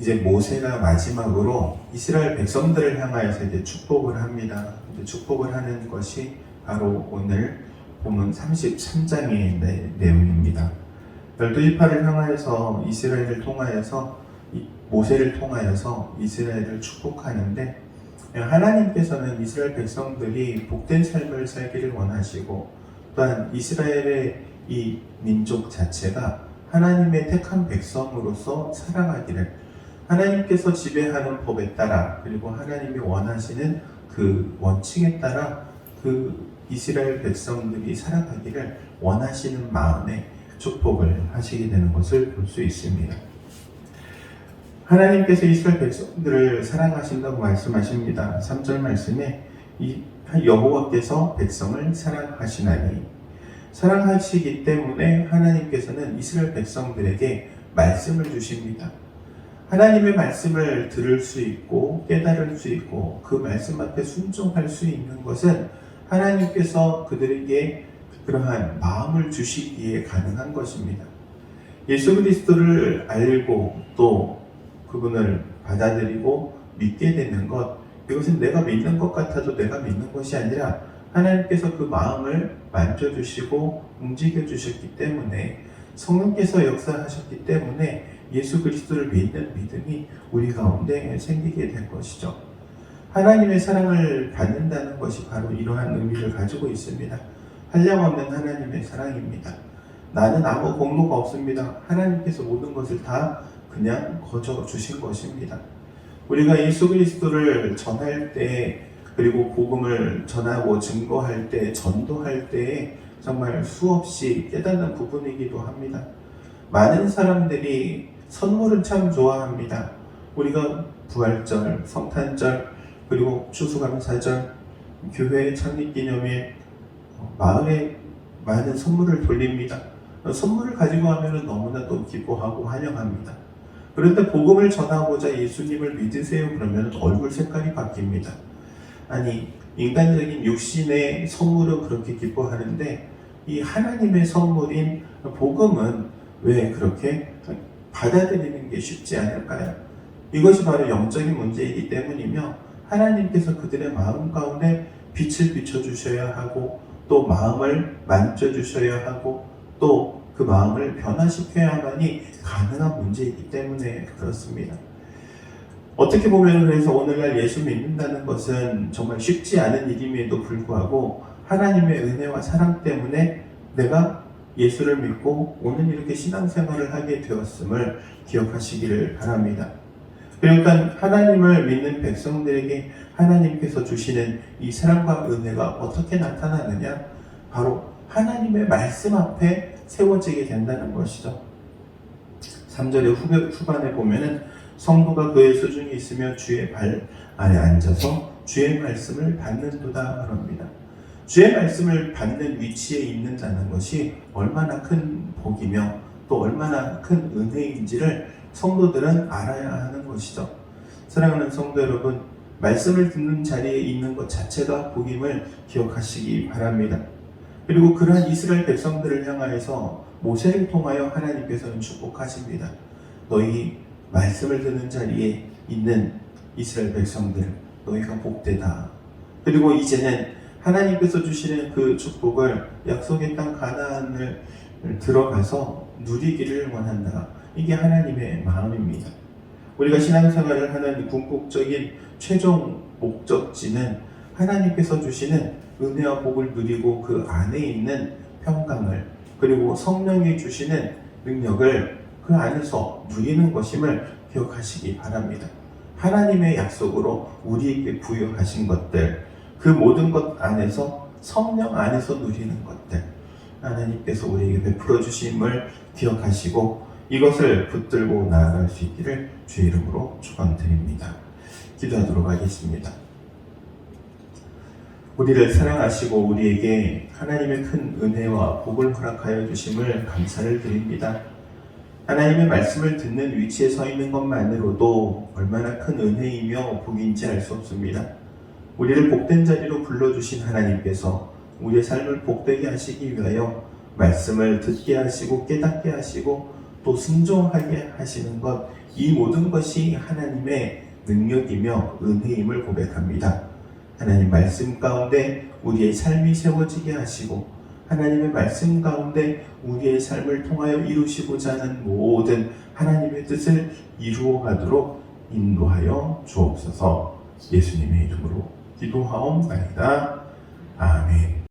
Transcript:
이제 모세가 마지막으로 이스라엘 백성들을 향하여서 이제 축복을 합니다. 이제 축복을 하는 것이 바로 오늘 본문 33장의 내용입니다. 12지파를 향하여서 이스라엘을 통하여서 모세를 통하여서 이스라엘을 축복하는데, 하나님께서는 이스라엘 백성들이 복된 삶을 살기를 원하시고, 또한 이스라엘의 이 민족 자체가 하나님의 택한 백성으로서 살아가기를, 하나님께서 지배하는 법에 따라, 그리고 하나님이 원하시는 그 원칙에 따라 그 이스라엘 백성들이 살아가기를 원하시는 마음에 축복을 하시게 되는 것을 볼 수 있습니다. 하나님께서 이스라엘 백성들을 사랑하신다고 말씀하십니다. 3절 말씀에 여호와께서 백성을 사랑하시나니, 사랑하시기 때문에 하나님께서는 이스라엘 백성들에게 말씀을 주십니다. 하나님의 말씀을 들을 수 있고 깨달을 수 있고 그 말씀 앞에 순종할 수 있는 것은 하나님께서 그들에게 그러한 마음을 주시기에 가능한 것입니다. 예수 그리스도를 알고 또 그분을 받아들이고 믿게 되는 것, 이것은 내가 믿는 것 같아도 내가 믿는 것이 아니라 하나님께서 그 마음을 만져주시고 움직여주셨기 때문에, 성령께서 역사하셨기 때문에 예수 그리스도를 믿는 믿음이 우리 가운데 생기게 된 것이죠. 하나님의 사랑을 받는다는 것이 바로 이러한 의미를 가지고 있습니다. 한량없는 하나님의 사랑입니다. 나는 아무 공로가 없습니다. 하나님께서 모든 것을 다 그냥 거저 주신 것입니다. 우리가 예수 그리스도를 전할 때, 그리고 복음을 전하고 증거할 때, 전도할 때 정말 수없이 깨닫는 부분이기도 합니다. 많은 사람들이 선물은 참 좋아합니다. 우리가 부활절, 성탄절, 그리고 추수감사절, 교회 창립기념일, 마을에 많은 선물을 돌립니다. 선물을 가지고 하면 너무나 또 기뻐하고 환영합니다. 그런데 복음을 전하고자 예수님을 믿으세요 그러면 얼굴 색깔이 바뀝니다. 아니, 인간적인 육신의 선물은 그렇게 기뻐하는데 이 하나님의 선물인 복음은 왜 그렇게 받아들이는 게 쉽지 않을까요? 이것이 바로 영적인 문제이기 때문이며, 하나님께서 그들의 마음 가운데 빛을 비춰주셔야 하고 또 마음을 만져주셔야 하고 또 그 마음을 변화시켜야만이 가능한 문제이기 때문에 그렇습니다. 어떻게 보면 그래서 오늘날 예수 믿는다는 것은 정말 쉽지 않은 일임에도 불구하고 하나님의 은혜와 사랑 때문에 내가 예수를 믿고 오늘 이렇게 신앙생활을 하게 되었음을 기억하시기를 바랍니다. 그러니까 하나님을 믿는 백성들에게 하나님께서 주시는 이 사랑과 은혜가 어떻게 나타나느냐? 바로 하나님의 말씀 앞에 세워지게 된다는 것이죠. 3절의 후반에 보면은 성도가 그의 수중에 있으며 주의 발 아래 앉아서 주의 말씀을 받는도다 그럽니다. 주의 말씀을 받는 위치에 있는다는 것이 얼마나 큰 복이며 또 얼마나 큰 은혜인지를 성도들은 알아야 하는 것이죠. 사랑하는 성도 여러분, 말씀을 듣는 자리에 있는 것 자체가 복임을 기억하시기 바랍니다. 그리고 그러한 이스라엘 백성들을 향하여서 모세를 통하여 하나님께서는 축복하십니다. 너희 말씀을 듣는 자리에 있는 이스라엘 백성들, 너희가 복되다. 그리고 이제는 하나님께서 주시는 그 축복을 약속의 땅 가나안을 들어가서 누리기를 원한다. 이게 하나님의 마음입니다. 우리가 신앙생활을 하는 궁극적인 최종 목적지는 하나님께서 주시는 은혜와 복을 누리고 그 안에 있는 평강을, 그리고 성령이 주시는 능력을 그 안에서 누리는 것임을 기억하시기 바랍니다. 하나님의 약속으로 우리에게 부여하신 것들, 그 모든 것 안에서, 성령 안에서 누리는 것들, 하나님께서 우리에게 베풀어 주심을 기억하시고 이것을 붙들고 나아갈 수 있기를 주의 이름으로 축원드립니다. 기도하도록 하겠습니다. 우리를 사랑하시고 우리에게 하나님의 큰 은혜와 복을 허락하여 주심을 감사를 드립니다. 하나님의 말씀을 듣는 위치에 서 있는 것만으로도 얼마나 큰 은혜이며 복인지 알 수 없습니다. 우리를 복된 자리로 불러주신 하나님께서 우리의 삶을 복되게 하시기 위하여 말씀을 듣게 하시고 깨닫게 하시고 또 순종하게 하시는 것, 이 모든 것이 하나님의 능력이며 은혜임을 고백합니다. 하나님 말씀 가운데 우리의 삶이 세워지게 하시고 하나님의 말씀 가운데 우리의 삶을 통하여 이루시고자 하는 모든 하나님의 뜻을 이루어 가도록 인도하여 주옵소서. 예수님의 이름으로 기도하옵나이다. 아멘.